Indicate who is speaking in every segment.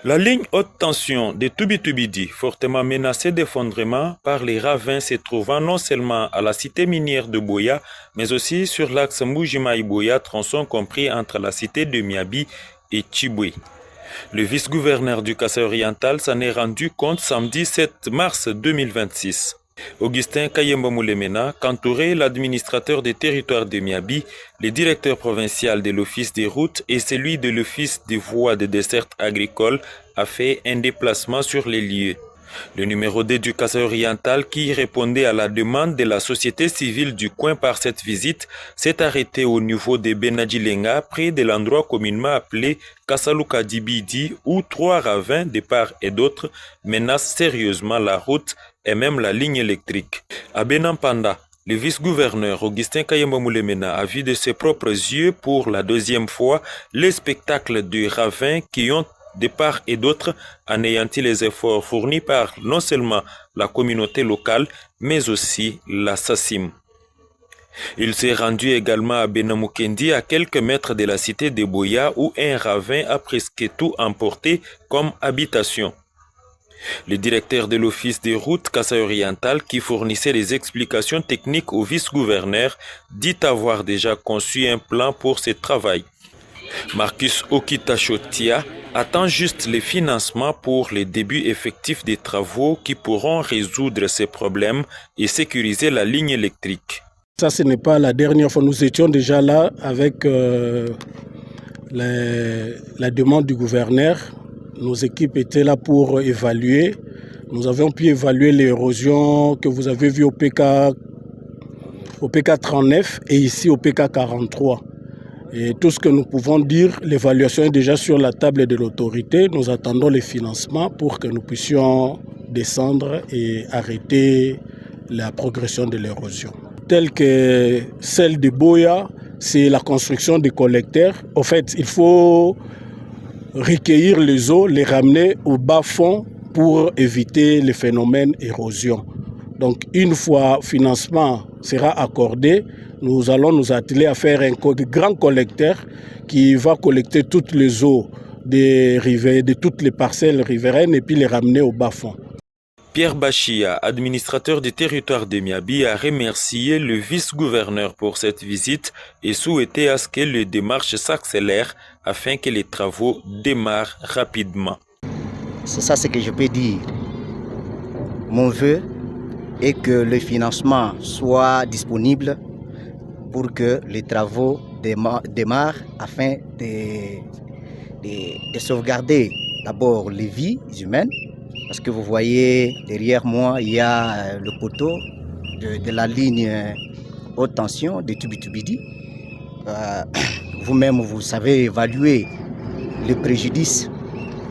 Speaker 1: La ligne haute tension de Tubi-Tubidi, fortement menacée d'effondrement par les ravins se trouvant non seulement à la cité minière de Boya, mais aussi sur l'axe Mbujimayi-Boya, tronçon compris entre la cité de Miabi et Chibwe. Le vice-gouverneur du Kasaï-Oriental s'en est rendu compte samedi 7 mars 2026. Augustin Kayemba Moulemena, qu'entourait l'administrateur des territoires de Miabi, le directeur provincial de l'Office des routes et celui de l'Office des voies de desserte agricole, a fait un déplacement sur les lieux. Le numéro 2 du Kasaï-Oriental, qui répondait à la demande de la société civile du coin par cette visite, s'est arrêté au niveau de Benadjilenga, près de l'endroit communément appelé Kasaluka Dibidi, où 3 ravins de part et d'autre menacent sérieusement la route et même la ligne électrique. À Benampanda, le vice-gouverneur Augustin Kayemba Moulemena a vu de ses propres yeux pour la deuxième fois le spectacle de ravins qui ont de part et d'autre anéanti les efforts fournis par non seulement la communauté locale, mais aussi la SACIM. Il s'est rendu également à Benamukendi, à quelques mètres de la cité de Boya, où un ravin a presque tout emporté comme habitation. Le directeur de l'Office des routes Kasaï-Oriental, qui fournissait les explications techniques au vice-gouverneur, dit avoir déjà conçu un plan pour ce travail. Marcus Okitachotia attend juste les financements pour les débuts effectifs des travaux qui pourront résoudre ces problèmes et sécuriser la ligne électrique.
Speaker 2: Ça, ce n'est pas la dernière fois. Nous étions déjà là avec la demande du gouverneur. Nos équipes étaient là pour évaluer. Nous avons pu évaluer l'érosion que vous avez vue au PK 39 et ici au PK 43. Et tout ce que nous pouvons dire, l'évaluation est déjà sur la table de l'autorité. Nous attendons les financements pour que nous puissions descendre et arrêter la progression de l'érosion. Telle que celle de Boya, c'est la construction des collecteurs. En fait, il faut recueillir les eaux, les ramener au bas fond pour éviter le phénomène érosion. Donc, une fois le financement sera accordé, nous allons nous atteler à faire un grand collecteur qui va collecter toutes les eaux des rivières, de toutes les parcelles riveraines et puis les ramener au bas-fond.
Speaker 1: Pierre Bachia, administrateur du territoire de Miabi, a remercié le vice-gouverneur pour cette visite et souhaité à ce que les démarches s'accélèrent afin que les travaux démarrent rapidement.
Speaker 3: C'est ça ce que je peux dire. Mon vœu est que le financement soit disponible pour que les travaux démarrent afin de sauvegarder d'abord les vies humaines. Parce que vous voyez derrière moi, il y a le poteau de la ligne haute tension de Tubi-Tubidi. Vous-même, vous savez évaluer le préjudice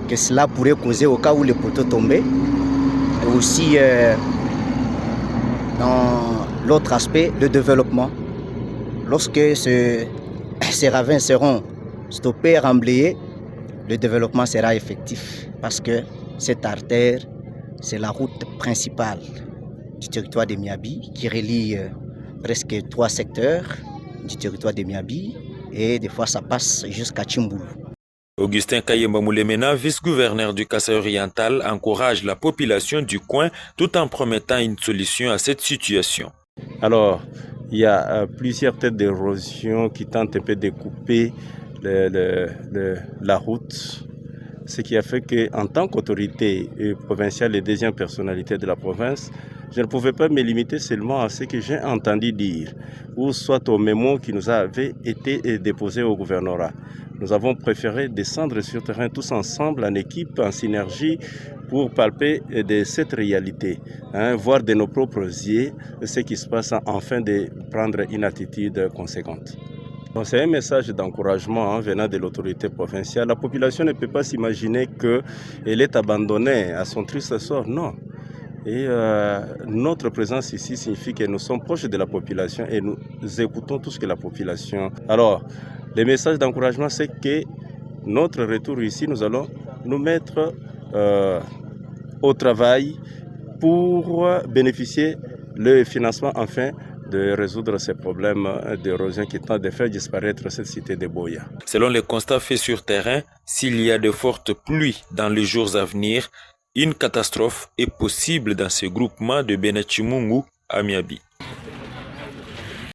Speaker 3: que cela pourrait causer au cas où le poteau tombait. Et aussi, dans l'autre aspect, le développement. Lorsque ces ravins seront stoppés, remblayés, le développement sera effectif. Parce que cette artère, c'est la route principale du territoire de Miabi qui relie presque 3 secteurs du territoire de Miabi et des fois ça passe jusqu'à Tchimboulou.
Speaker 1: Augustin Kayemba Moulemena, vice-gouverneur du Kasaï-Oriental, encourage la population du coin tout en promettant une solution à cette situation.
Speaker 4: Alors, il y a plusieurs têtes d'érosion qui tentent un peu de couper la route. Ce qui a fait qu'en tant qu'autorité provinciale et deuxième personnalité de la province, je ne pouvais pas me limiter seulement à ce que j'ai entendu dire, ou soit au mémo qui nous avait été déposé au gouvernorat. Nous avons préféré descendre sur le terrain tous ensemble, en équipe, en synergie, pour palper de cette réalité, voir de nos propres yeux ce qui se passe afin de prendre une attitude conséquente. C'est un message d'encouragement venant de l'autorité provinciale. La population ne peut pas s'imaginer qu'elle est abandonnée à son triste sort. Non. Et notre présence ici signifie que nous sommes proches de la population et nous écoutons tout ce que la population... Alors, le message d'encouragement, c'est que notre retour ici, nous allons nous mettre au travail pour bénéficier le financement enfin de résoudre ces problèmes d'érosion qui tentent de faire disparaître cette cité de Boya.
Speaker 1: Selon les constats faits sur terrain, s'il y a de fortes pluies dans les jours à venir, une catastrophe est possible dans ce groupement de Benachimungu à Miabi.